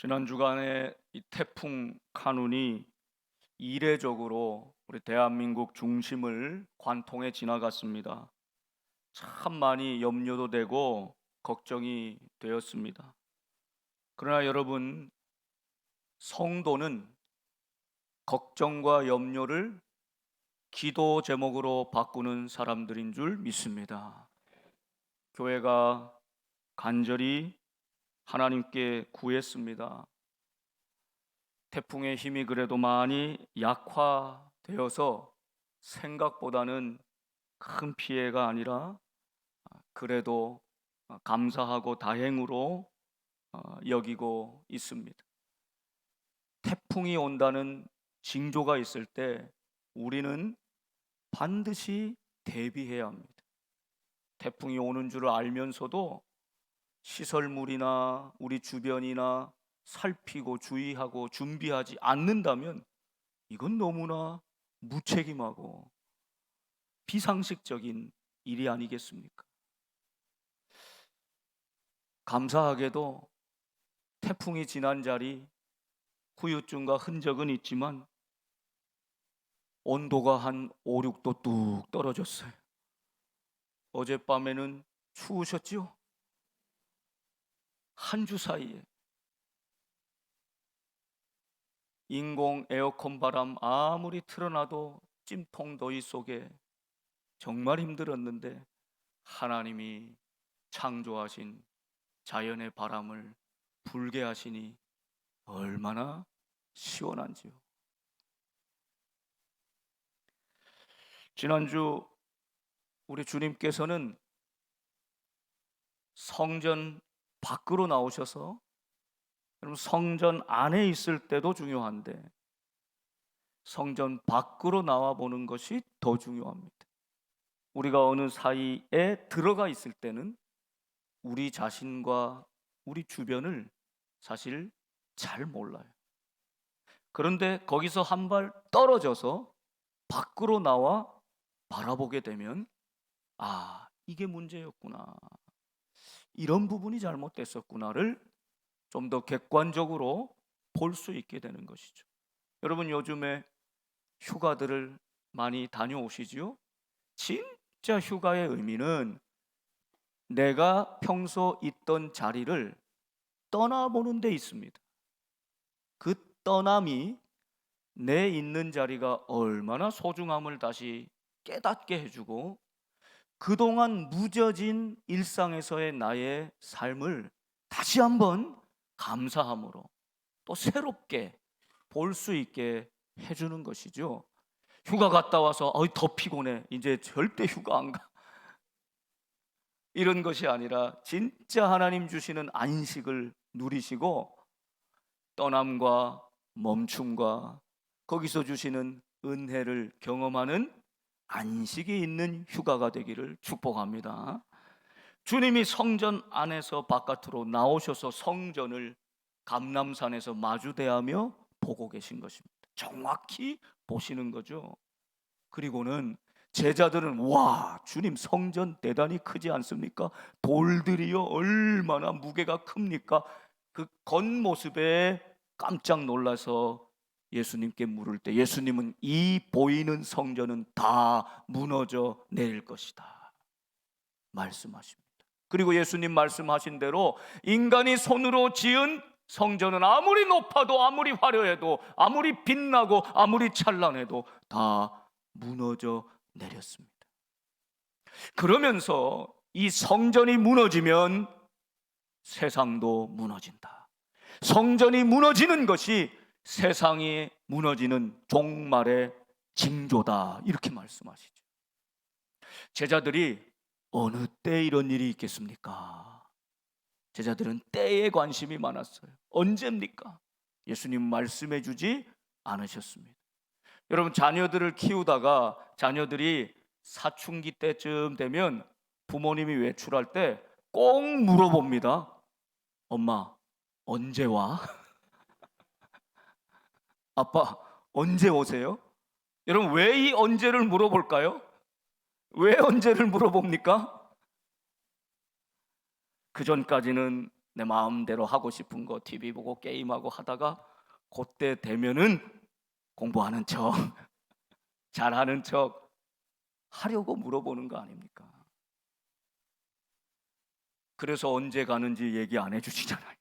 지난 주간에 이 태풍 카눈이 이례적으로 우리 대한민국 중심을 관통해 지나갔습니다. 참 많이 염려도 되고 걱정이 되었습니다. 그러나 여러분, 성도는 걱정과 염려를 기도 제목으로 바꾸는 사람들인 줄 믿습니다. 교회가 간절히 하나님께 구했습니다. 태풍의 힘이 그래도 많이 약화되어서 생각보다는 큰 피해가 아니라 그래도 감사하고 다행으로 여기고 있습니다. 태풍이 온다는 징조가 있을 때 우리는 반드시 대비해야 합니다. 태풍이 오는 줄 알면서도 시설물이나 우리 주변이나 살피고 주의하고 준비하지 않는다면 이건 너무나 무책임하고 비상식적인 일이 아니겠습니까? 감사하게도 태풍이 지난 자리 후유증과 흔적은 있지만 온도가 한 5, 6도 뚝 떨어졌어요. 어젯밤에는 추우셨지요? 한 주 사이에 인공 에어컨 바람 아무리 틀어놔도 찜통 더위 속에 정말 힘들었는데 하나님이 창조하신 자연의 바람을 불게 하시니 얼마나 시원한지요. 지난주 우리 주님께서는 성전 밖으로 나오셔서, 여러분, 성전 안에 있을 때도 중요한데 성전 밖으로 나와 보는 것이 더 중요합니다. 우리가 어느 사이에 들어가 있을 때는 우리 자신과 우리 주변을 사실 잘 몰라요. 그런데 거기서 한 발 떨어져서 밖으로 나와 바라보게 되면 이게 문제였구나, 이런 부분이 잘못됐었구나를 좀 더 객관적으로 볼 수 있게 되는 것이죠. 여러분, 요즘에 휴가들을 많이 다녀오시지요? 진짜 휴가의 의미는 내가 평소 있던 자리를 떠나보는 데 있습니다. 그 떠남이 내 있는 자리가 얼마나 소중함을 다시 깨닫게 해주고 그동안 무뎌진 일상에서의 나의 삶을 다시 한번 감사함으로 또 새롭게 볼 수 있게 해주는 것이죠. 휴가 갔다 와서 더 피곤해, 이제 절대 휴가 안 가, 이런 것이 아니라 진짜 하나님 주시는 안식을 누리시고 떠남과 멈춤과 거기서 주시는 은혜를 경험하는 안식이 있는 휴가가 되기를 축복합니다. 주님이 성전 안에서 바깥으로 나오셔서 성전을 감람산에서 마주대하며 보고 계신 것입니다. 정확히 보시는 거죠. 그리고는 제자들은 와, 주님 성전 대단히 크지 않습니까? 돌들이요 얼마나 무게가 큽니까? 그 겉모습에 깜짝 놀라서 예수님께 물을 때 예수님은 이 보이는 성전은 다 무너져 내릴 것이다 말씀하십니다. 그리고 예수님 말씀하신 대로 인간이 손으로 지은 성전은 아무리 높아도 아무리 화려해도 아무리 빛나고 아무리 찬란해도 다 무너져 내렸습니다. 그러면서 이 성전이 무너지면 세상도 무너진다. 성전이 무너지는 것이 세상이 무너지는 종말의 징조다, 이렇게 말씀하시죠. 제자들이 어느 때 이런 일이 있겠습니까? 제자들은 때에 관심이 많았어요. 언제입니까? 예수님 말씀해 주지 않으셨습니다. 여러분, 자녀들을 키우다가 자녀들이 사춘기 때쯤 되면 부모님이 외출할 때 꼭 물어봅니다. 엄마, 언제 와? 아빠, 언제 오세요? 여러분, 왜 이 언제를 물어볼까요? 왜 언제를 물어봅니까? 그 전까지는 내 마음대로 하고 싶은 거 TV 보고 게임하고 하다가 그때 되면은 공부하는 척, 잘하는 척 하려고 물어보는 거 아닙니까? 그래서 언제 가는지 얘기 안 해주시잖아요.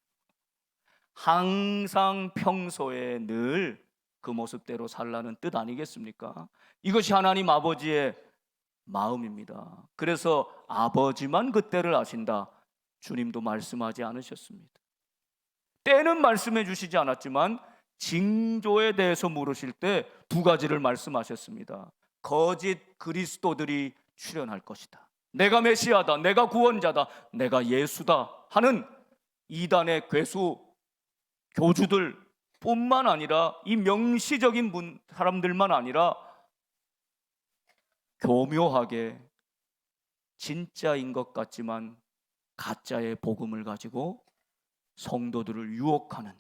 항상 평소에 늘 그 모습대로 살라는 뜻 아니겠습니까? 이것이 하나님 아버지의 마음입니다. 그래서 아버지만 그때를 아신다, 주님도 말씀하지 않으셨습니다. 때는 말씀해 주시지 않았지만 징조에 대해서 물으실 때 두 가지를 말씀하셨습니다. 거짓 그리스도들이 출현할 것이다, 내가 메시아다, 내가 구원자다, 내가 예수다 하는 이단의 괴수 교주들 뿐만 아니라 이 명시적인 사람들만 아니라 교묘하게 진짜인 것 같지만 가짜의 복음을 가지고 성도들을 유혹하는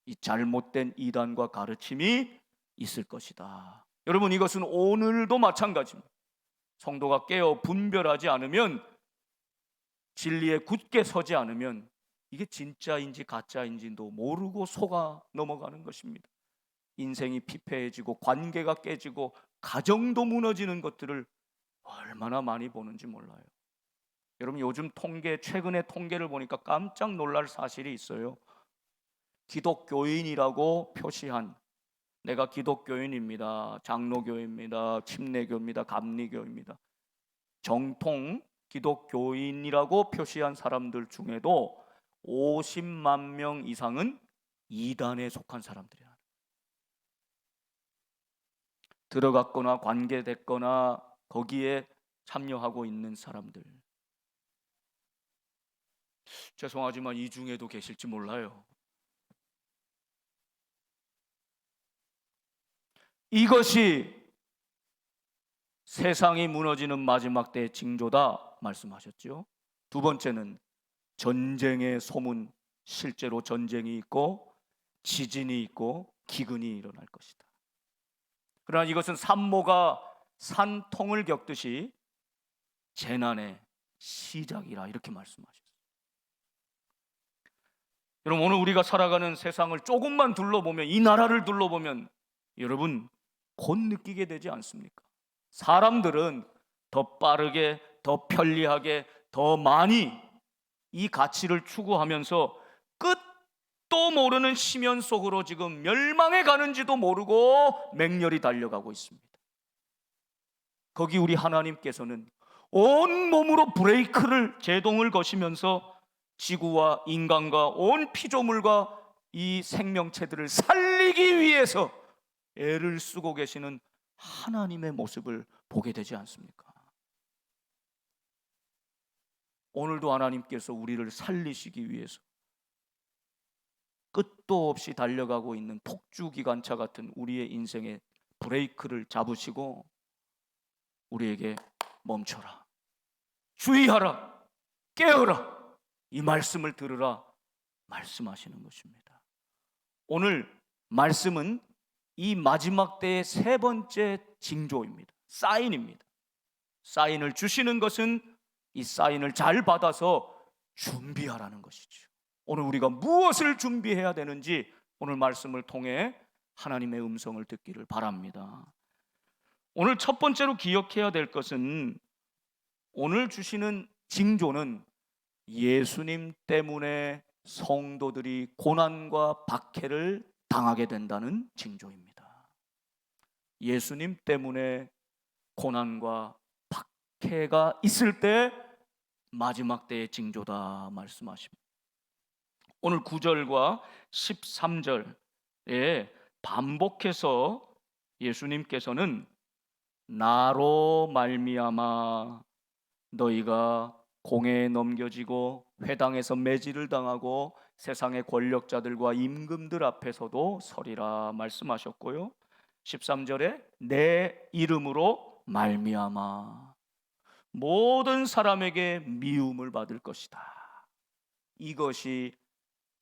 이 잘못된 이단과 가르침이 있을 것이다. 여러분, 이것은 오늘도 마찬가지입니다. 성도가 깨어 분별하지 않으면, 진리에 굳게 서지 않으면 이게 진짜인지 가짜인지도 모르고 속아 넘어가는 것입니다. 인생이 피폐해지고 관계가 깨지고 가정도 무너지는 것들을 얼마나 많이 보는지 몰라요. 여러분, 요즘 최근에 통계를 보니까 깜짝 놀랄 사실이 있어요. 기독교인이라고 표시한, 내가 기독교인입니다, 장로교입니다, 침례교입니다, 감리교입니다, 정통 기독교인이라고 표시한 사람들 중에도 50만 명 이상은 이단에 속한 사람들이야. 들어갔거나 관계됐거나 거기에 참여하고 있는 사람들. 죄송하지만 이 중에도 계실지 몰라요. 이것이 세상이 무너지는 마지막 때의 징조다 말씀하셨죠. 두 번째는 전쟁의 소문, 실제로 전쟁이 있고 지진이 있고 기근이 일어날 것이다. 그러나 이것은 산모가 산통을 겪듯이 재난의 시작이라 이렇게 말씀하셨어요. 여러분, 오늘 우리가 살아가는 세상을 조금만 둘러보면, 이 나라를 둘러보면 여러분 곧 느끼게 되지 않습니까? 사람들은 더 빠르게, 더 편리하게, 더 많이 이 가치를 추구하면서 끝도 모르는 심연 속으로 지금 멸망해 가는지도 모르고 맹렬히 달려가고 있습니다. 거기 우리 하나님께서는 온 몸으로 브레이크를, 제동을 거시면서 지구와 인간과 온 피조물과 이 생명체들을 살리기 위해서 애를 쓰고 계시는 하나님의 모습을 보게 되지 않습니까? 오늘도 하나님께서 우리를 살리시기 위해서 끝도 없이 달려가고 있는 폭주기관차 같은 우리의 인생의 브레이크를 잡으시고 우리에게 멈춰라, 주의하라, 깨어라, 이 말씀을 들으라 말씀하시는 것입니다. 오늘 말씀은 이 마지막 때의 세 번째 징조입니다. 사인입니다. 사인을 주시는 것은 이 사인을 잘 받아서 준비하라는 것이죠. 오늘 우리가 무엇을 준비해야 되는지 오늘 말씀을 통해 하나님의 음성을 듣기를 바랍니다. 오늘 첫 번째로 기억해야 될 것은, 오늘 주시는 징조는 예수님 때문에 성도들이 고난과 박해를 당하게 된다는 징조입니다. 예수님 때문에 고난과 박해가 있을 때 마지막 때의 징조다 말씀하십니다. 오늘 9절과 13절에 반복해서 예수님께서는 나로 말미암아 너희가 공회에 넘겨지고 회당에서 매질을 당하고 세상의 권력자들과 임금들 앞에서도 서리라 말씀하셨고요, 13절에 내 이름으로 말미암아 모든 사람에게 미움을 받을 것이다. 이것이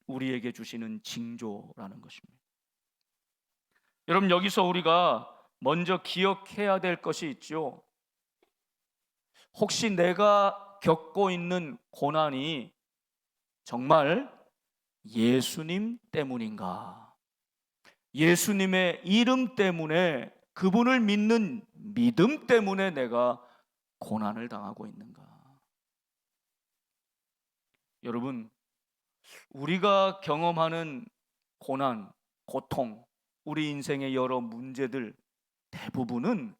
우리에게 주시는 징조라는 것입니다. 여러분, 여기서 우리가 먼저 기억해야 될 것이 있죠. 혹시 내가 겪고 있는 고난이 정말 예수님 때문인가? 예수님의 이름 때문에, 그분을 믿는 믿음 때문에 내가 고난을 당하고 있는가? 여러분, 우리가 경험하는 고난, 고통, 우리 인생의 여러 문제들 대부분은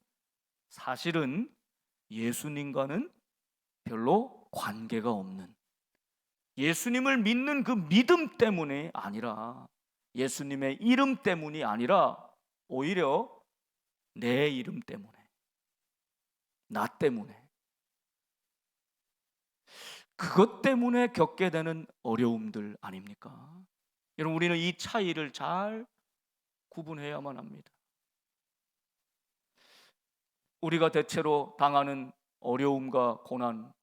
사실은 예수님과는 별로 관계가 없는, 예수님을 믿는 그 믿음 때문이 아니라, 예수님의 이름 때문이 아니라 오히려 내 이름 때문에, 나 때문에, 그것 때문에 겪게 되는 어려움들 아닙니까? 여러분, 우리는 이 차이를 잘 구분해야만 합니다. 우리가 대체로 당하는 어려움과 고난,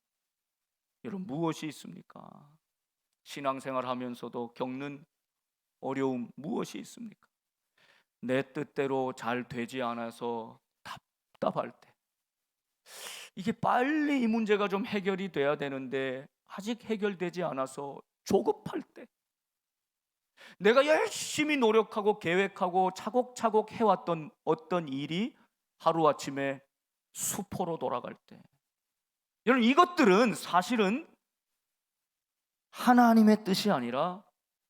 여러분 무엇이 있습니까? 신앙생활 하면서도 겪는 어려움 무엇이 있습니까? 내 뜻대로 잘 되지 않아서 답답할 때, 이게 빨리 이 문제가 좀 해결이 돼야 되는데 아직 해결되지 않아서 조급할 때, 내가 열심히 노력하고 계획하고 차곡차곡 해왔던 어떤 일이 하루아침에 수포로 돌아갈 때, 여러분 이것들은 사실은 하나님의 뜻이 아니라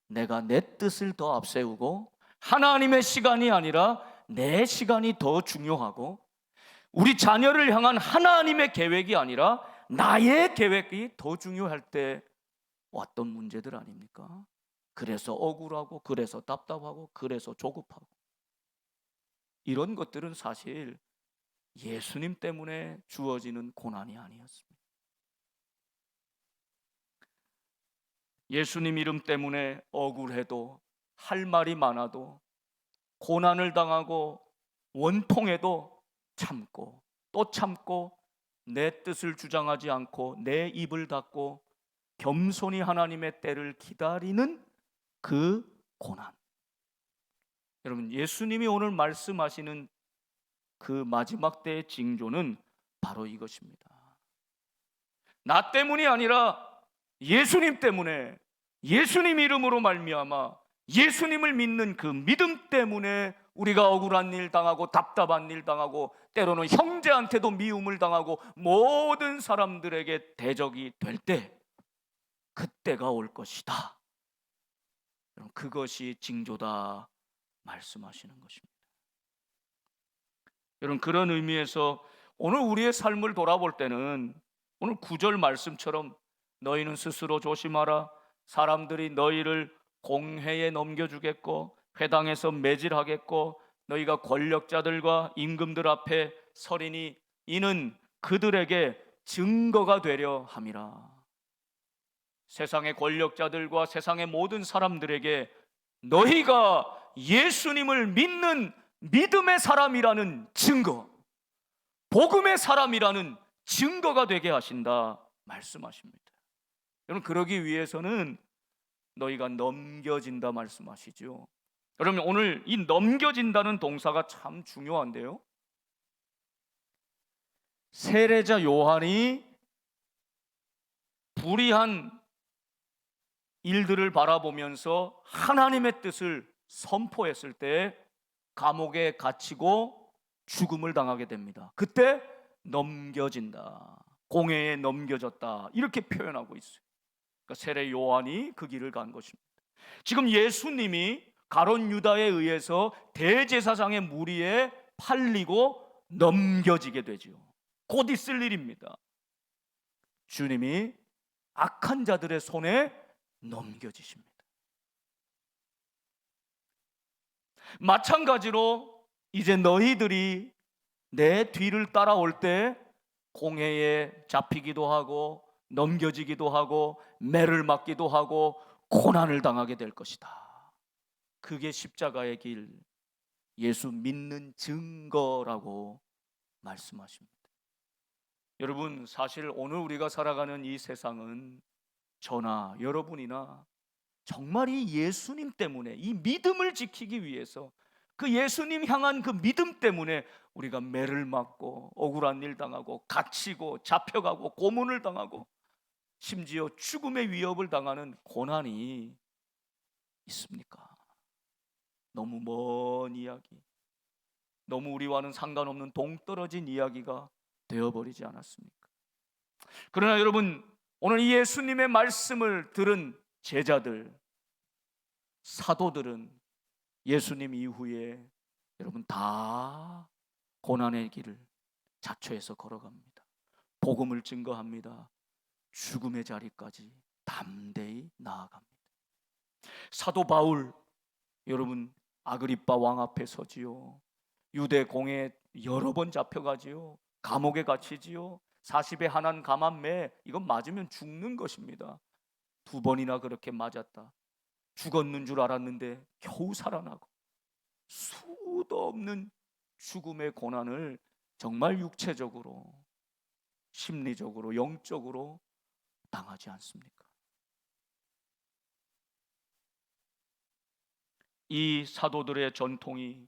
내가 내 뜻을 더 앞세우고, 하나님의 시간이 아니라 내 시간이 더 중요하고, 우리 자녀를 향한 하나님의 계획이 아니라 나의 계획이 더 중요할 때 왔던 문제들 아닙니까? 그래서 억울하고, 그래서 답답하고, 그래서 조급하고, 이런 것들은 사실 예수님 때문에 주어지는 고난이 아니었습니다. 예수님 이름 때문에 억울해도, 할 말이 많아도, 고난을 당하고 원통해도 참고 또 참고, 내 뜻을 주장하지 않고 내 입을 닫고 겸손히 하나님의 때를 기다리는 그 고난. 여러분, 예수님이 오늘 말씀하시는 그 마지막 때의 징조는 바로 이것입니다. 나 때문이 아니라 예수님 때문에, 예수님 이름으로 말미암아 예수님을 믿는 그 믿음 때문에 우리가 억울한 일 당하고, 답답한 일 당하고, 때로는 형제한테도 미움을 당하고, 모든 사람들에게 대적이 될 때, 그때가 올 것이다. 그것이 징조다 말씀하시는 것입니다. 여러분, 그런 의미에서 오늘 우리의 삶을 돌아볼 때는 오늘 9절 말씀처럼 너희는 스스로 조심하라. 사람들이 너희를 공회에 넘겨주겠고 회당에서 매질하겠고 너희가 권력자들과 임금들 앞에 서리니 이는 그들에게 증거가 되려 함이라. 세상의 권력자들과 세상의 모든 사람들에게 너희가 예수님을 믿는 믿음의 사람이라는 증거, 복음의 사람이라는 증거가 되게 하신다 말씀하십니다. 여러분, 그러기 위해서는 너희가 넘겨진다 말씀하시죠. 여러분, 오늘 이 넘겨진다는 동사가 참 중요한데요, 세례자 요한이 불의한 일들을 바라보면서 하나님의 뜻을 선포했을 때 감옥에 갇히고 죽음을 당하게 됩니다. 그때 넘겨진다, 공회에 넘겨졌다, 이렇게 표현하고 있어요. 그러니까 세례 요한이 그 길을 간 것입니다. 지금 예수님이 가룟 유다에 의해서 대제사장의 무리에 팔리고 넘겨지게 되죠. 곧 있을 일입니다. 주님이 악한 자들의 손에 넘겨지십니다. 마찬가지로 이제 너희들이 내 뒤를 따라올 때 공회에 잡히기도 하고 넘겨지기도 하고 매를 맞기도 하고 고난을 당하게 될 것이다. 그게 십자가의 길, 예수 믿는 증거라고 말씀하십니다. 여러분, 사실 오늘 우리가 살아가는 이 세상은 저나 여러분이나 정말 이 예수님 때문에, 이 믿음을 지키기 위해서, 그 예수님 향한 그 믿음 때문에 우리가 매를 맞고 억울한 일 당하고 갇히고 잡혀가고 고문을 당하고 심지어 죽음의 위협을 당하는 고난이 있습니까? 너무 먼 이야기, 너무 우리와는 상관없는 동떨어진 이야기가 되어버리지 않았습니까? 그러나 여러분, 오늘 이 예수님의 말씀을 들은 제자들, 사도들은 예수님 이후에 여러분 다 고난의 길을 자처해서 걸어갑니다. 복음을 증거합니다. 죽음의 자리까지 담대히 나아갑니다. 사도 바울, 여러분 아그리빠 왕 앞에 서지요. 유대 공에 여러 번 잡혀가지요. 감옥에 갇히지요. 40에 한한 감한매, 이건 맞으면 죽는 것입니다. 2번이나 그렇게 맞았다. 죽었는 줄 알았는데 겨우 살아나고, 수도 없는 죽음의 고난을 정말 육체적으로, 심리적으로, 영적으로 당하지 않습니까? 이 사도들의 전통이,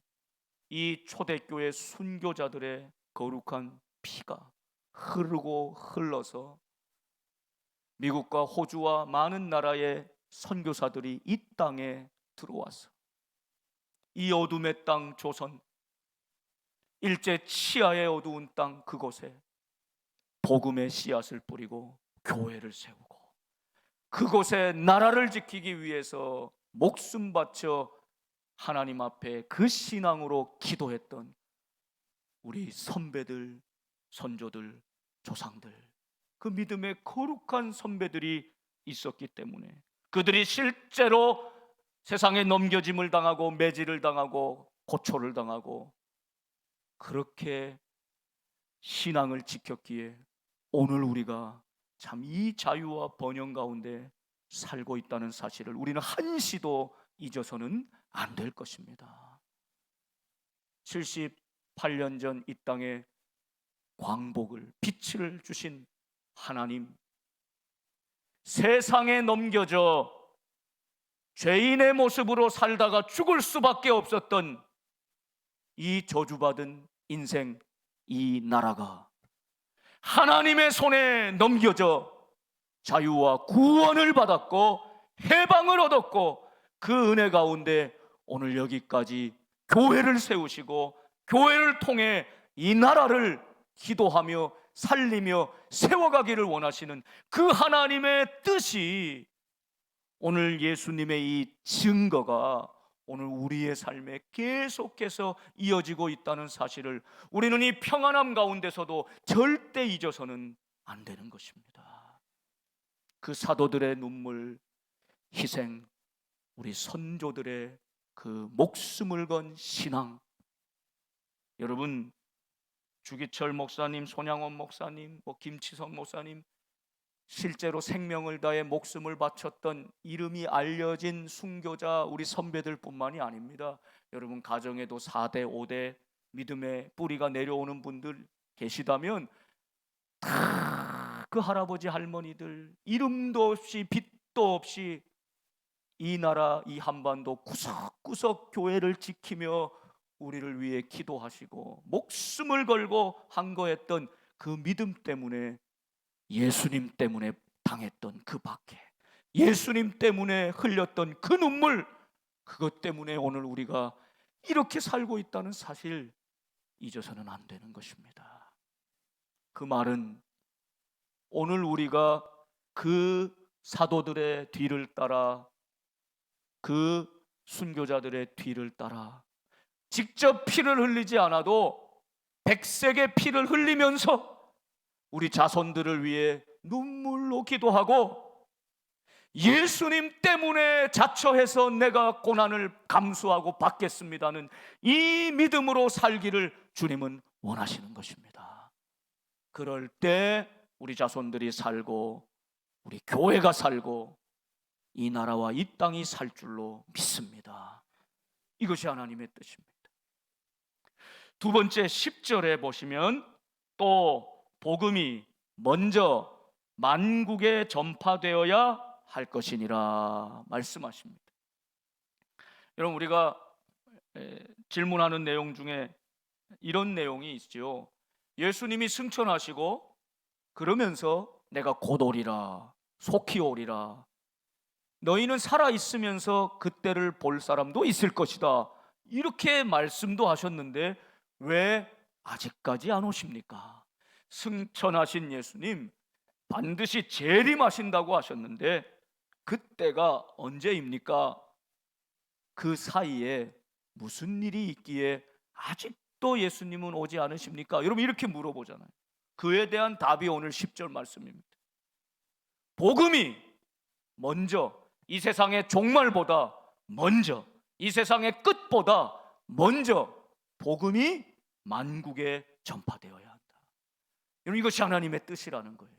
이 초대교회 순교자들의 거룩한 피가 흐르고 흘러서 미국과 호주와 많은 나라의 선교사들이 이 땅에 들어와서 이 어둠의 땅 조선, 일제 치하의 어두운 땅 그곳에 복음의 씨앗을 뿌리고 교회를 세우고, 그곳에 나라를 지키기 위해서 목숨 바쳐 하나님 앞에 그 신앙으로 기도했던 우리 선배들, 선조들, 조상들, 그 믿음의 거룩한 선배들이 있었기 때문에 그들이 실제로 세상에 넘겨짐을 당하고 매질을 당하고 고초를 당하고 그렇게 신앙을 지켰기에 오늘 우리가 참 이 자유와 번영 가운데 살고 있다는 사실을 우리는 한시도 잊어서는 안 될 것입니다. 78년 전 이 땅에 광복을, 빛을 주신 하나님, 세상에 넘겨져 죄인의 모습으로 살다가 죽을 수밖에 없었던 이 저주받은 인생, 이 나라가 하나님의 손에 넘겨져 자유와 구원을 받았고 해방을 얻었고, 그 은혜 가운데 오늘 여기까지 교회를 세우시고 교회를 통해 이 나라를 기도하며 살리며 세워가기를 원하시는 그 하나님의 뜻이, 오늘 예수님의 이 증거가 오늘 우리의 삶에 계속해서 이어지고 있다는 사실을 우리는 이 평안함 가운데서도 절대 잊어서는 안 되는 것입니다. 그 사도들의 눈물, 희생, 우리 선조들의 그 목숨을 건 신앙, 여러분 주기철 목사님, 손양원 목사님, 김치성 목사님, 실제로 생명을 다해 목숨을 바쳤던 이름이 알려진 순교자 우리 선배들 뿐만이 아닙니다. 여러분 가정에도 4대 5대 믿음의 뿌리가 내려오는 분들 계시다면 다 그 할아버지 할머니들 이름도 없이 빛도 없이 이 나라 이 한반도 구석구석 교회를 지키며 우리를 위해 기도하시고 목숨을 걸고 항거했던 그 믿음 때문에, 예수님 때문에 당했던 그 박해, 예수님 때문에 흘렸던 그 눈물, 그것 때문에 오늘 우리가 이렇게 살고 있다는 사실 잊어서는 안 되는 것입니다. 그 말은 오늘 우리가 그 사도들의 뒤를 따라, 그 순교자들의 뒤를 따라 직접 피를 흘리지 않아도 백색의 피를 흘리면서 우리 자손들을 위해 눈물로 기도하고 예수님 때문에 자처해서 내가 고난을 감수하고 받겠습니다는 이 믿음으로 살기를 주님은 원하시는 것입니다. 그럴 때 우리 자손들이 살고 우리 교회가 살고 이 나라와 이 땅이 살 줄로 믿습니다. 이것이 하나님의 뜻입니다. 두 번째 10절에 보시면 또 복음이 먼저 만국에 전파되어야 할 것이니라 말씀하십니다. 여러분 우리가 질문하는 내용 중에 이런 내용이 있죠. 예수님이 승천하시고 그러면서 내가 곧 오리라, 속히 오리라. 너희는 살아 있으면서 그때를 볼 사람도 있을 것이다. 이렇게 말씀도 하셨는데 왜 아직까지 안 오십니까? 승천하신 예수님 반드시 재림하신다고 하셨는데 그때가 언제입니까? 그 사이에 무슨 일이 있기에 아직도 예수님은 오지 않으십니까? 여러분 이렇게 물어보잖아요. 그에 대한 답이 오늘 10절 말씀입니다. 복음이 먼저, 이 세상의 종말보다 먼저, 이 세상의 끝보다 먼저 복음이 만국에 전파되어야 한다. 여러분 이것이 하나님의 뜻이라는 거예요.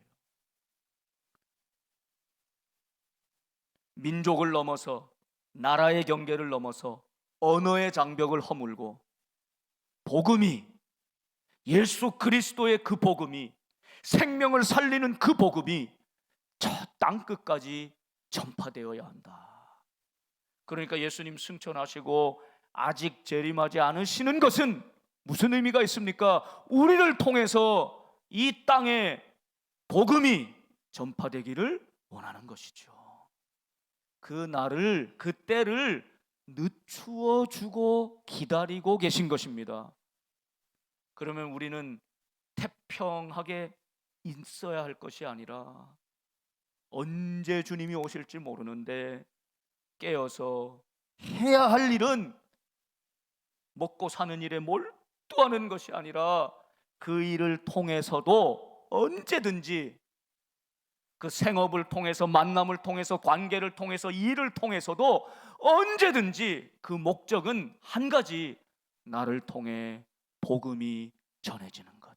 민족을 넘어서, 나라의 경계를 넘어서 언어의 장벽을 허물고 복음이, 예수 그리스도의 그 복음이, 생명을 살리는 그 복음이 저 땅끝까지 전파되어야 한다. 그러니까 예수님 승천하시고 아직 재림하지 않으시는 것은 무슨 의미가 있습니까? 우리를 통해서 이 땅에 복음이 전파되기를 원하는 것이죠. 그 날을, 그 때를 늦추어 주고 기다리고 계신 것입니다. 그러면 우리는 태평하게 있어야 할 것이 아니라 언제 주님이 오실지 모르는데 깨어서 해야 할 일은 먹고 사는 일에 몰두하는 것이 아니라 그 일을 통해서도 언제든지 그 생업을 통해서, 만남을 통해서, 관계를 통해서, 일을 통해서도 언제든지 그 목적은 한 가지, 나를 통해 복음이 전해지는 것.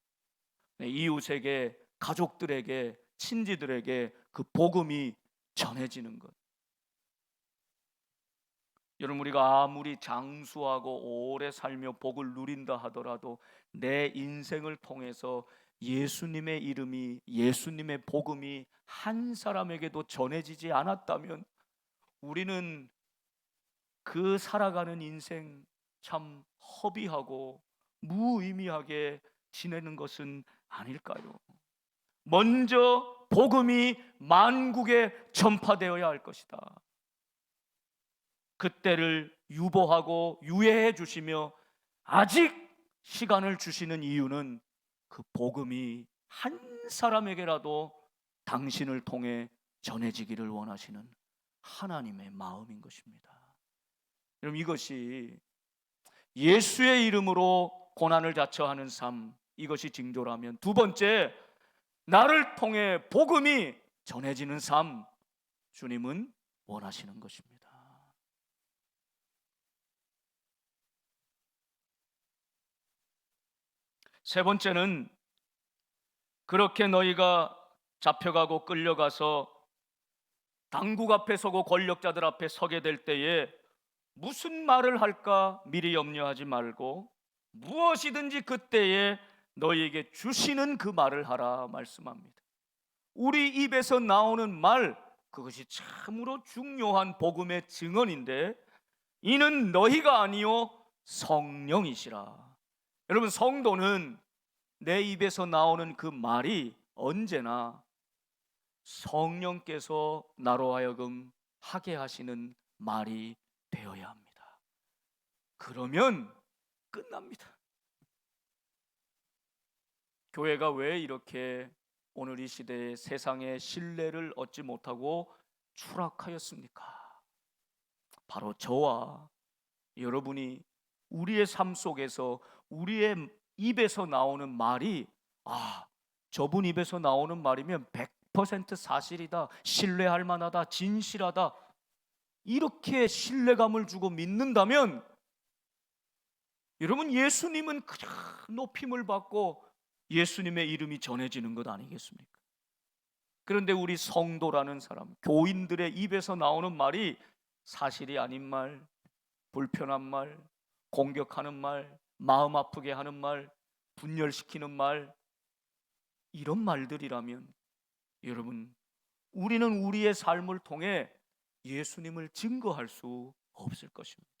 이웃에게, 가족들에게, 친지들에게 그 복음이 전해지는 것. 여러분 우리가 아무리 장수하고 오래 살며 복을 누린다 하더라도 내 인생을 통해서 예수님의 이름이, 예수님의 복음이 한 사람에게도 전해지지 않았다면 우리는 그 살아가는 인생 참 허비하고 무의미하게 지내는 것은 아닐까요? 먼저 복음이 만국에 전파되어야 할 것이다. 그때를 유보하고 유예해 주시며 아직 시간을 주시는 이유는 그 복음이 한 사람에게라도 당신을 통해 전해지기를 원하시는 하나님의 마음인 것입니다. 여러분 이것이 예수의 이름으로 고난을 자처하는 삶, 이것이 징조라면 두 번째, 나를 통해 복음이 전해지는 삶, 주님은 원하시는 것입니다. 세 번째는 그렇게 너희가 잡혀가고 끌려가서 당국 앞에 서고 권력자들 앞에 서게 될 때에 무슨 말을 할까 미리 염려하지 말고 무엇이든지 그때에 너희에게 주시는 그 말을 하라 말씀합니다. 우리 입에서 나오는 말, 그것이 참으로 중요한 복음의 증언인데 이는 너희가 아니요 성령이시라. 여러분 성도는 내 입에서 나오는 그 말이 언제나 성령께서 나로 하여금 하게 하시는 말이 되어야 합니다. 그러면 끝납니다. 교회가 왜 이렇게 오늘 이 시대에 세상의 신뢰를 얻지 못하고 추락하였습니까? 바로 저와 여러분이 우리의 삶 속에서 우리의 입에서 나오는 말이 저분 입에서 나오는 말이면 100% 사실이다, 신뢰할 만하다, 진실하다, 이렇게 신뢰감을 주고 믿는다면 여러분 예수님은 그냥 높임을 받고 예수님의 이름이 전해지는 것 아니겠습니까? 그런데 우리 성도라는 사람, 교인들의 입에서 나오는 말이 사실이 아닌 말, 불편한 말, 공격하는 말, 마음 아프게 하는 말, 분열시키는 말, 이런 말들이라면 여러분 우리는 우리의 삶을 통해 예수님을 증거할 수 없을 것입니다.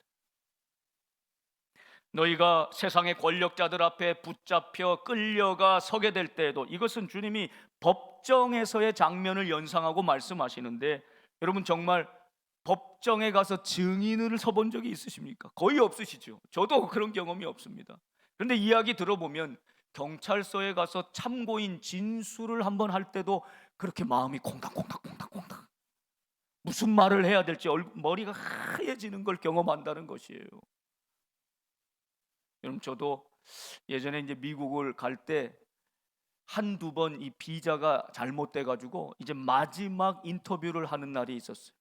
너희가 세상의 권력자들 앞에 붙잡혀 끌려가 서게 될 때에도, 이것은 주님이 법정에서의 장면을 연상하고 말씀하시는데, 여러분 정말 법정에 가서 증인을 서본 적이 있으십니까? 거의 없으시죠. 저도 그런 경험이 없습니다. 그런데 이야기 들어보면 경찰서에 가서 참고인 진술을 한번 할 때도 그렇게 마음이 콩닥콩닥콩닥콩닥, 무슨 말을 해야 될지 머리가 하얘지는 걸 경험한다는 것이에요. 여러분 저도 예전에 이제 미국을 갈 때 한두 번 이 비자가 잘못돼 가지고 이제 마지막 인터뷰를 하는 날이 있었어요.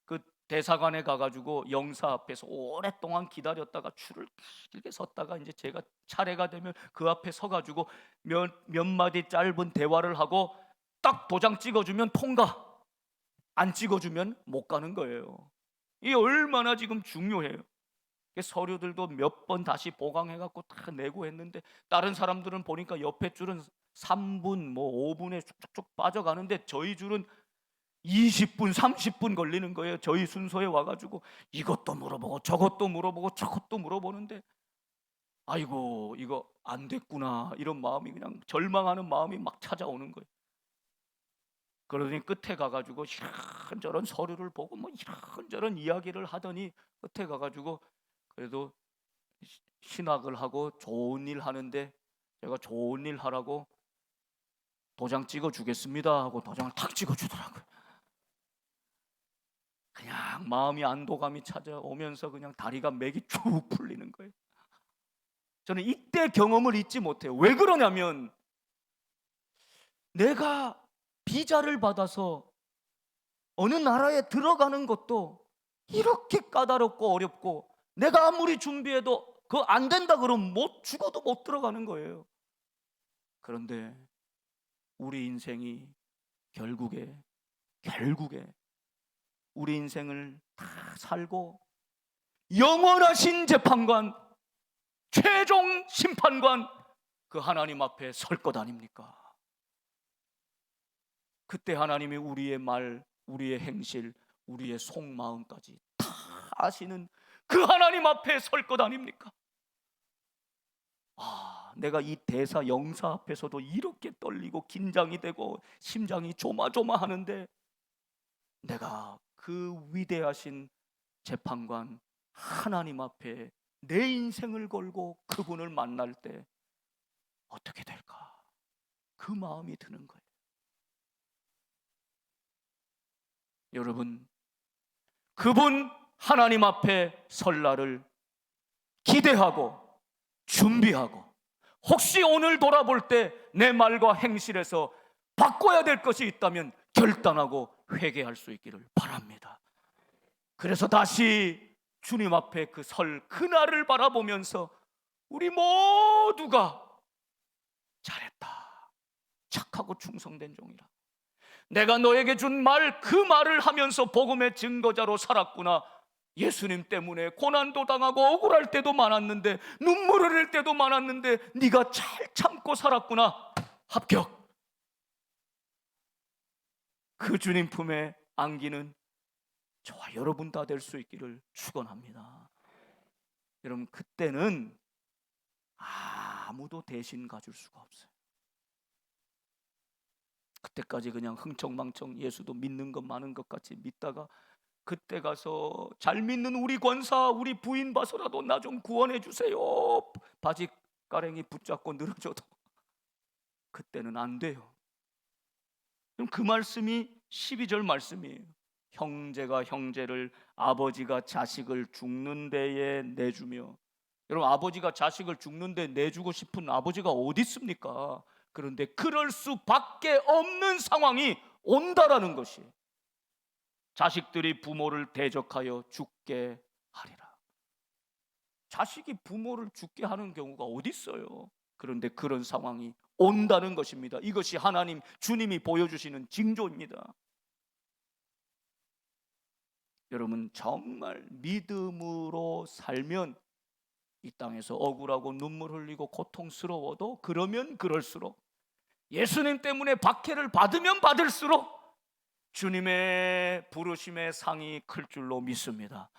그 대사관에 가가지고 영사 앞에서 오랫동안 기다렸다가 줄을 길게 섰다가 이제 제가 차례가 되면 그 앞에 서가지고 몇 마디 짧은 대화를 하고 딱 도장 찍어주면 통과, 안 찍어주면 못 가는 거예요. 이게 얼마나 지금 중요해요. 서류들도 몇 번 다시 보강해갖고 다 내고 했는데, 다른 사람들은 보니까 옆에 줄은 3분 뭐 5분에 쭉쭉쭉 빠져가는데 저희 줄은 20분 30분 걸리는 거예요. 저희 순서에 와가지고 이것도 물어보고 저것도 물어보고 저것도 물어보는데, 아이고 이거 안 됐구나, 이런 마음이, 그냥 절망하는 마음이 막 찾아오는 거예요. 그러더니 끝에 가가지고 이런저런 서류를 보고 뭐 이런저런 이야기를 하더니 끝에 가가지고 그래도 신학을 하고 좋은 일 하는데, 제가 좋은 일 하라고 도장 찍어 주겠습니다 하고 도장을 탁 찍어 주더라고요. 그냥 마음이 안도감이 찾아오면서 그냥 다리가 맥이 쭉 풀리는 거예요. 저는 이때 경험을 잊지 못해요. 왜 그러냐면, 내가 비자를 받아서 어느 나라에 들어가는 것도 이렇게 까다롭고 어렵고, 내가 아무리 준비해도 그거 안 된다 그러면 죽어도 못 들어가는 거예요. 그런데 우리 인생이 결국에 우리 인생을 다 살고 영원하신 재판관, 최종 심판관, 그 하나님 앞에 설 것 아닙니까? 그때 하나님이 우리의 말, 우리의 행실, 우리의 속마음까지 다 아시는 그 하나님 앞에 설 것 아닙니까? 내가 이 대사 영사 앞에서도 이렇게 떨리고 긴장이 되고 심장이 조마조마하는데, 내가 그 위대하신 재판관 하나님 앞에 내 인생을 걸고 그분을 만날 때 어떻게 될까? 그 마음이 드는 거예요. 여러분, 그분 하나님 앞에 설 날을 기대하고 준비하고, 혹시 오늘 돌아볼 때 내 말과 행실에서 바꿔야 될 것이 있다면 결단하고 회개할 수 있기를 바랍니다. 그래서 다시 주님 앞에 그 그날을 바라보면서 우리 모두가 잘했다, 착하고 충성된 종이라, 내가 너에게 준 말, 그 말을 하면서 복음의 증거자로 살았구나. 예수님 때문에 고난도 당하고 억울할 때도 많았는데, 눈물 흘릴 때도 많았는데 네가 잘 참고 살았구나. 합격. 그 주님 품에 안기는 저와 여러분 다 될 수 있기를 축원합니다. 여러분, 그때는 아무도 대신 가줄 수가 없어요. 그때까지 그냥 흥청망청 예수도 믿는 것 많은 것 같이 믿다가, 그때 가서 잘 믿는 우리 권사, 우리 부인 봐서라도 나 좀 구원해 주세요, 바지 가랭이 붙잡고 늘어져도 그때는 안 돼요. 그럼 그 말씀이 12절 말씀이에요. 형제가 형제를, 아버지가 자식을 죽는 데에 내주며. 여러분, 아버지가 자식을 죽는 데 내주고 싶은 아버지가 어디 있습니까? 그런데 그럴 수밖에 없는 상황이 온다라는 것이에요. 자식들이 부모를 대적하여 죽게 하리라. 자식이 부모를 죽게 하는 경우가 어디 있어요? 그런데 그런 상황이 온다는 것입니다. 이것이 하나님, 주님이 보여주시는 징조입니다. 여러분, 정말 믿음으로 살면 이 땅에서 억울하고 눈물 흘리고 고통스러워도, 그러면 그럴수록, 예수님 때문에 박해를 받으면 받을수록 주님의 부르심의 상이 클 줄로 믿습니다.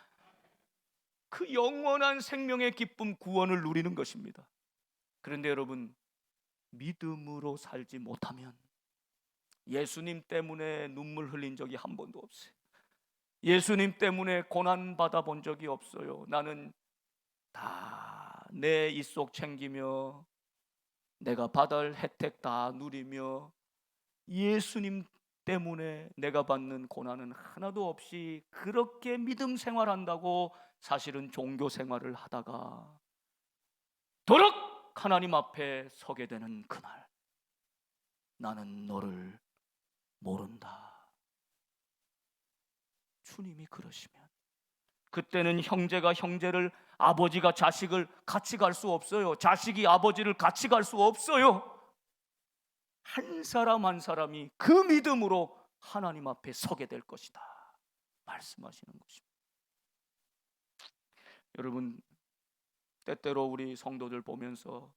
그 영원한 생명의 기쁨, 구원을 누리는 것입니다. 그런데 여러분, 믿음으로 살지 못하면, 예수님 때문에 눈물 흘린 적이 한 번도 없어요. 예수님 때문에 고난 받아본 적이 없어요. 나는 다 내 입속 챙기며 내가 받을 혜택 다 누리며 예수님 때문에 내가 받는 고난은 하나도 없이 그렇게 믿음 생활한다고 사실은 종교 생활을 하다가 도록 하나님 앞에 서게 되는 그날, 나는 너를 모른다. 주님이 그러시면 그때는 형제가 형제를, 아버지가 자식을 같이 갈 수 없어요. 자식이 아버지를 같이 갈 수 없어요. 한 사람 한 사람이 그 믿음으로 하나님 앞에 서게 될 것이다 말씀하시는 것입니다. 여러분, 때때로 우리 성도들 보면서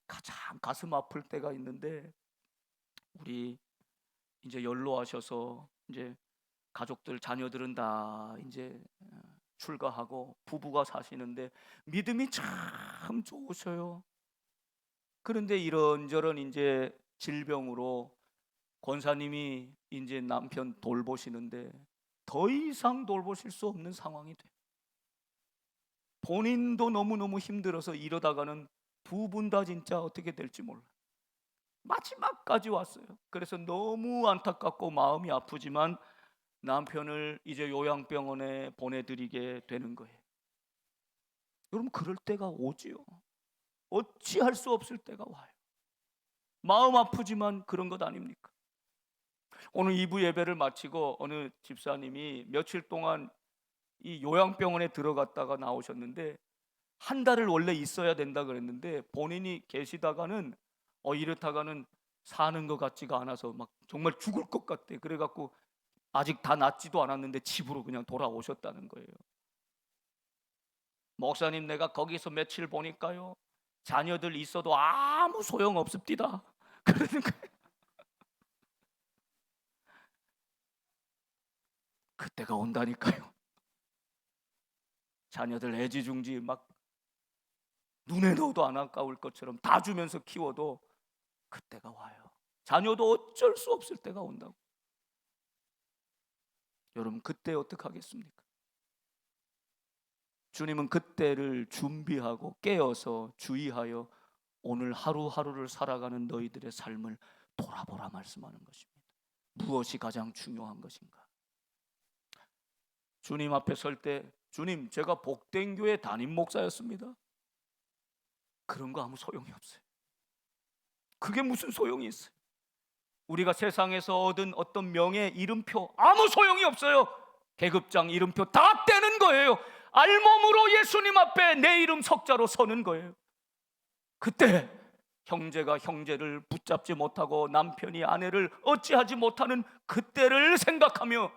가장 가슴 아플 때가 있는데, 우리 이제 연로하셔서 이제 가족들, 자녀들은 다 이제 출가하고 부부가 사시는데 믿음이 참 좋으셔요. 그런데 이런저런 이제 질병으로 권사님이 이제 남편 돌보시는데 더 이상 돌보실 수 없는 상황이 돼요. 본인도 너무너무 힘들어서 이러다가는 두 분 다 진짜 어떻게 될지 몰라요. 마지막까지 왔어요. 그래서 너무 안타깝고 마음이 아프지만 남편을 이제 요양병원에 보내드리게 되는 거예요. 여러분, 그럴 때가 오지요. 어찌할 수 없을 때가 와요. 마음 아프지만 그런 것 아닙니까? 오늘 2부 예배를 마치고 어느 집사님이 며칠 동안 이 요양병원에 들어갔다가 나오셨는데, 한 달을 원래 있어야 된다 그랬는데 본인이 계시다가는 이렇다가는 사는 것 같지가 않아서 막 정말 죽을 것 같대. 그래갖고 아직 다 낫지도 않았는데 집으로 그냥 돌아오셨다는 거예요. 목사님, 내가 거기서 며칠 보니까요, 자녀들 있어도 아무 소용 없습니다. 그러는 거예요. 그때가 온다니까요. 자녀들 애지중지 막 눈에 넣어도 안 아까울 것처럼 다 주면서 키워도 그때가 와요. 자녀도 어쩔 수 없을 때가 온다고. 여러분, 그때 어떡하겠습니까? 주님은 그때를 준비하고 깨어서 주의하여 오늘 하루하루를 살아가는 너희들의 삶을 돌아보라 말씀하는 것입니다. 무엇이 가장 중요한 것인가? 주님 앞에 설 때, 주님, 제가 복된 교회 담임 목사였습니다. 그런 거 아무 소용이 없어요. 그게 무슨 소용이 있어요? 우리가 세상에서 얻은 어떤 명예, 이름표 아무 소용이 없어요. 계급장, 이름표 다 떼는 거예요. 알몸으로 예수님 앞에 내 이름 석자로 서는 거예요. 그때 형제가 형제를 붙잡지 못하고 남편이 아내를 어찌하지 못하는 그때를 생각하며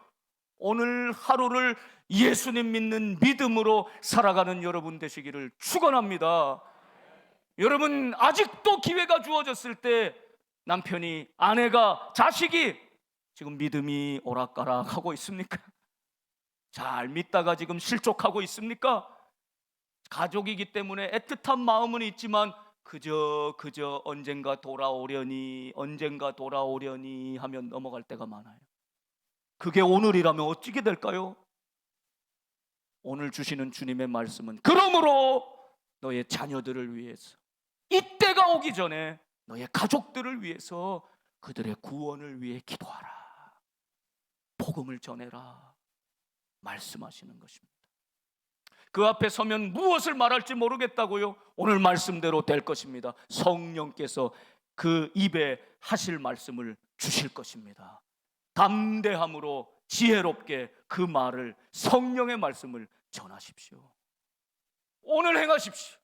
오늘 하루를 예수님 믿는 믿음으로 살아가는 여러분 되시기를 축원합니다. 여러분, 아직도 기회가 주어졌을 때 남편이, 아내가, 자식이 지금 믿음이 오락가락하고 있습니까? 잘 믿다가 지금 실족하고 있습니까? 가족이기 때문에 애틋한 마음은 있지만 그저 언젠가 돌아오려니 하면 넘어갈 때가 많아요. 그게 오늘이라면 어찌게 될까요? 오늘 주시는 주님의 말씀은, 그러므로 너의 자녀들을 위해서, 이때가 오기 전에 너의 가족들을 위해서, 그들의 구원을 위해 기도하라, 복음을 전해라 말씀하시는 것입니다. 그 앞에 서면 무엇을 말할지 모르겠다고요? 오늘 말씀대로 될 것입니다. 성령께서 그 입에 하실 말씀을 주실 것입니다. 담대함으로 지혜롭게 그 말을, 성령의 말씀을 전하십시오. 오늘 행하십시오.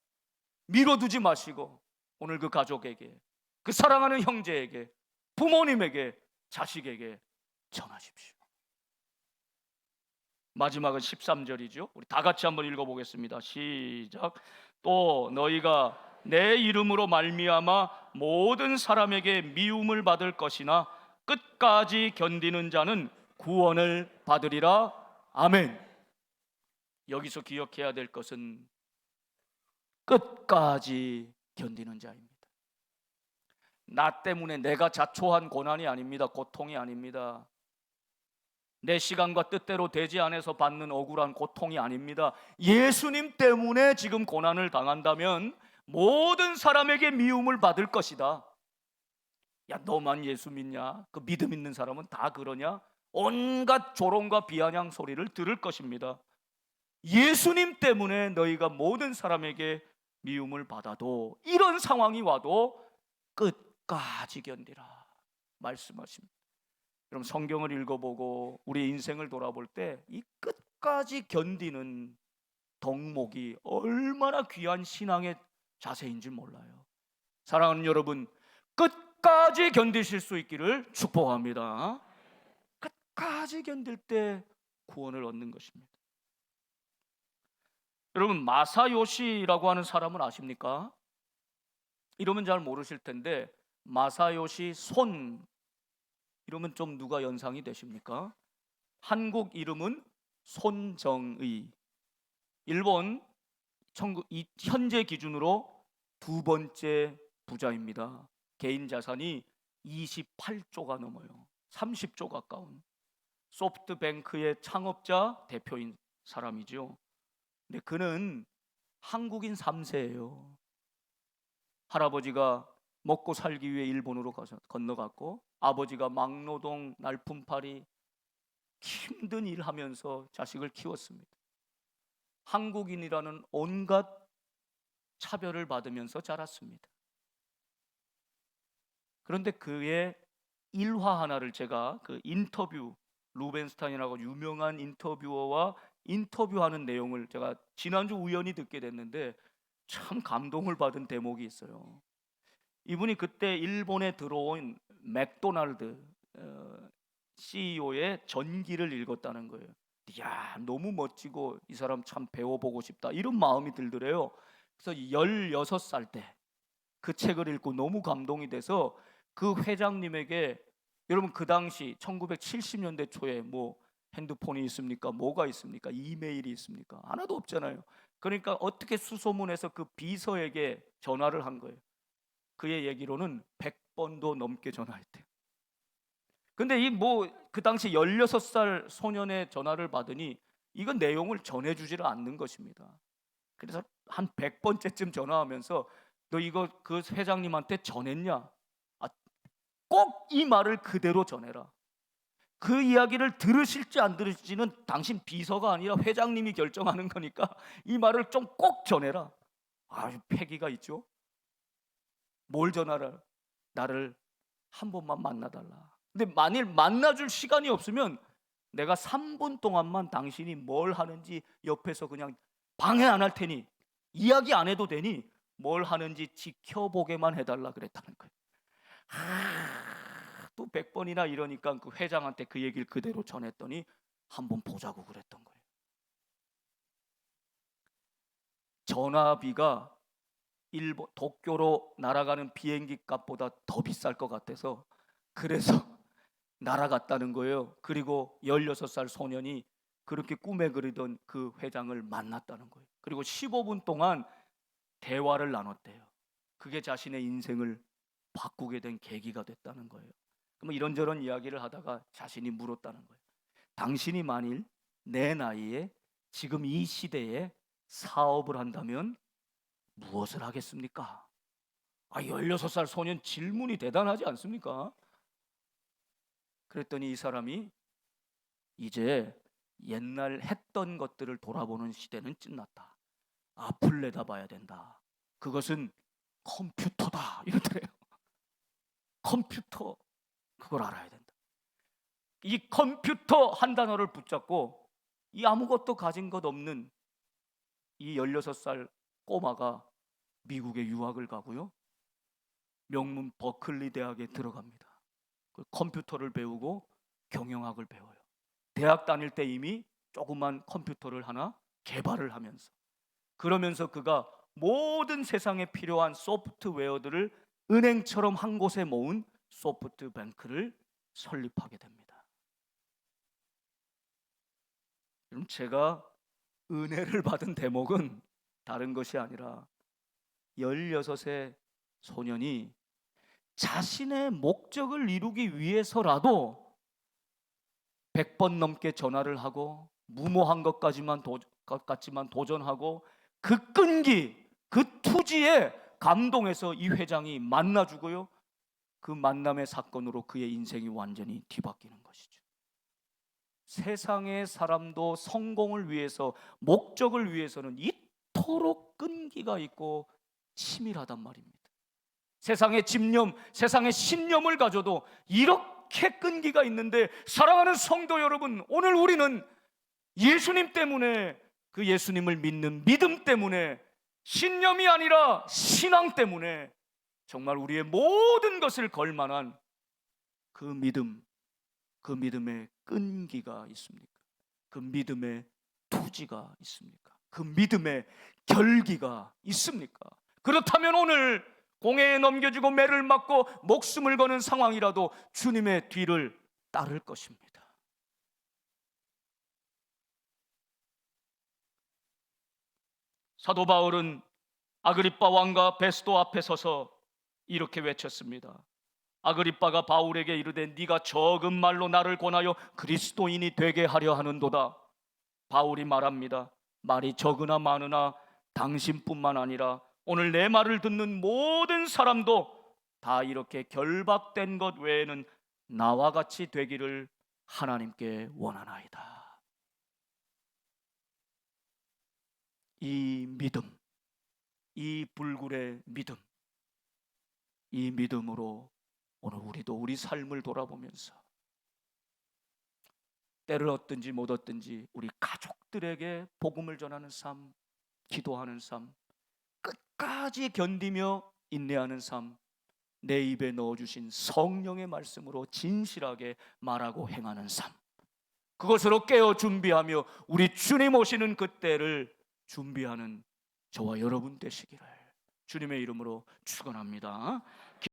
미뤄두지 마시고 오늘 그 가족에게, 그 사랑하는 형제에게, 부모님에게, 자식에게 전하십시오. 마지막은 13절이죠. 우리 다 같이 한번 읽어보겠습니다. 시작. 또 너희가 내 이름으로 말미암아 모든 사람에게 미움을 받을 것이나 끝까지 견디는 자는 구원을 받으리라. 아멘. 여기서 기억해야 될 것은 끝까지 견디는 자입니다. 나 때문에 내가 자초한 고난이 아닙니다. 고통이 아닙니다. 내 시간과 뜻대로 되지 않아서 받는 억울한 고통이 아닙니다. 예수님 때문에 지금 고난을 당한다면 모든 사람에게 미움을 받을 것이다. 야, 너만 예수 믿냐? 그 믿음 있는 사람은 다 그러냐? 온갖 조롱과 비아냥 소리를 들을 것입니다. 예수님 때문에 너희가 모든 사람에게 미움을 받아도, 이런 상황이 와도 끝까지 견디라 말씀하십니다. 여러분, 성경을 읽어보고 우리 인생을 돌아볼 때 이 끝까지 견디는 덕목이 얼마나 귀한 신앙의 자세인지 몰라요. 사랑하는 여러분, 끝까지 견디실 수 있기를 축복합니다. 끝까지 견딜 때 구원을 얻는 것입니다. 여러분, 마사요시라고 하는 사람은 아십니까? 이러면 잘 모르실 텐데, 마사요시 손, 이러면 좀 누가 연상이 되십니까? 한국 이름은 손정의. 일본 현재 기준으로 두 번째 부자입니다. 개인 자산이 28조가 넘어요. 30조 가까운 소프트뱅크의 창업자 대표인 사람이죠. 근데 그는 한국인 3세예요. 할아버지가 먹고 살기 위해 일본으로 건너갔고, 아버지가 막노동 날품팔이 힘든 일하면서 자식을 키웠습니다. 한국인이라는 온갖 차별을 받으면서 자랐습니다. 그런데 그의 일화 하나를 제가 그 인터뷰, 루벤스타인이라고 유명한 인터뷰어와 인터뷰하는 내용을 제가 지난주 우연히 듣게 됐는데 참 감동을 받은 대목이 있어요. 이분이 그때 일본에 들어온 맥도날드 CEO의 전기를 읽었다는 거예요. 이야, 너무 멋지고 이 사람 참 배워보고 싶다, 이런 마음이 들더래요. 그래서 16살 때 그 책을 읽고 너무 감동이 돼서 그 회장님에게, 여러분 그 당시 1970년대 초에 뭐 핸드폰이 있습니까? 뭐가 있습니까? 이메일이 있습니까? 하나도 없잖아요. 그러니까 어떻게 수소문해서 그 비서에게 전화를 한 거예요. 그의 얘기로는 100번도 넘게 전화했대요. 근데 이 뭐 그 당시 16살 소년의 전화를 받으니 이건 내용을 전해주지를 않는 것입니다. 그래서 한 100번째쯤 전화하면서 너 이거 그 회장님한테 전했냐? 꼭 이 말을 그대로 전해라. 그 이야기를 들으실지 안 들으실지는 당신 비서가 아니라 회장님이 결정하는 거니까 이 말을 좀 꼭 전해라. 아주 패기가 있죠. 뭘 전하라? 나를 한 번만 만나달라. 근데 만일 만나줄 시간이 없으면 내가 3분 동안만 당신이 뭘 하는지 옆에서 그냥 방해 안 할 테니, 이야기 안 해도 되니 뭘 하는지 지켜보게만 해달라 그랬다는 거예요. 또 100번이나 이러니까 그 회장한테 그 얘기를 그대로 전했더니 한번 보자고 그랬던 거예요. 전화비가 일본 도쿄로 날아가는 비행기 값보다 더 비쌀 것 같아서 그래서 날아갔다는 거예요. 그리고 16살 소년이 그렇게 꿈에 그리던 그 회장을 만났다는 거예요. 그리고 15분 동안 대화를 나눴대요. 그게 자신의 인생을 바꾸게 된 계기가 됐다는 거예요. 그럼 이런저런 이야기를 하다가 자신이 물었다는 거예요. 당신이 만일 내 나이에 지금 이 시대에 사업을 한다면 무엇을 하겠습니까? 16살 소년 질문이 대단하지 않습니까? 그랬더니 이 사람이 이제 옛날 했던 것들을 돌아보는 시대는 끝났다. 앞을 내다봐야 된다. 그것은 컴퓨터다. 이러더래요. 컴퓨터, 그걸 알아야 된다. 이 컴퓨터 한 단어를 붙잡고 이 아무것도 가진 것 없는 이 16살 꼬마가 미국에 유학을 가고요. 명문 버클리 대학에 들어갑니다. 컴퓨터를 배우고 경영학을 배워요. 대학 다닐 때 이미 조그만 컴퓨터를 하나 개발을 하면서, 그러면서 그가 모든 세상에 필요한 소프트웨어들을 은행처럼 한 곳에 모은 소프트뱅크를 설립하게 됩니다. 그럼 제가 은혜를 받은 대목은 다른 것이 아니라 16의 소년이 자신의 목적을 이루기 위해서라도 100번 넘게 전화를 하고 무모한 것 같지만 도전하고 그 끈기, 그 투지에 감동해서 이 회장이 만나주고요, 그 만남의 사건으로 그의 인생이 완전히 뒤바뀌는 것이죠. 세상의 사람도 성공을 위해서, 목적을 위해서는 이토록 끈기가 있고 치밀하단 말입니다. 세상의 집념, 세상의 신념을 가져도 이렇게 끈기가 있는데, 사랑하는 성도 여러분, 오늘 우리는 예수님 때문에, 그 예수님을 믿는 믿음 때문에, 신념이 아니라 신앙 때문에 정말 우리의 모든 것을 걸 만한 그 믿음, 그 믿음의 끈기가 있습니까? 그 믿음의 투지가 있습니까? 그 믿음의 결기가 있습니까? 그렇다면 오늘 공회에 넘겨지고 매를 맞고 목숨을 거는 상황이라도 주님의 뒤를 따를 것입니다. 사도 바울은 아그리빠 왕과 베스도 앞에 서서 이렇게 외쳤습니다. 아그리빠가 바울에게 이르되 네가 적은 말로 나를 권하여 그리스도인이 되게 하려 하는도다. 바울이 말합니다. 말이 적으나 많으나 당신뿐만 아니라 오늘 내 말을 듣는 모든 사람도 다 이렇게 결박된 것 외에는 나와 같이 되기를 하나님께 원하나이다. 이 믿음, 이 불굴의 믿음, 이 믿음으로 오늘 우리도 우리 삶을 돌아보면서 때를 얻든지 못 얻든지 우리 가족들에게 복음을 전하는 삶, 기도하는 삶, 끝까지 견디며 인내하는 삶, 내 입에 넣어주신 성령의 말씀으로 진실하게 말하고 행하는 삶, 그것으로 깨어 준비하며 우리 주님 오시는 그때를 준비하는 저와 여러분 되시기를 주님의 이름으로 축원합니다.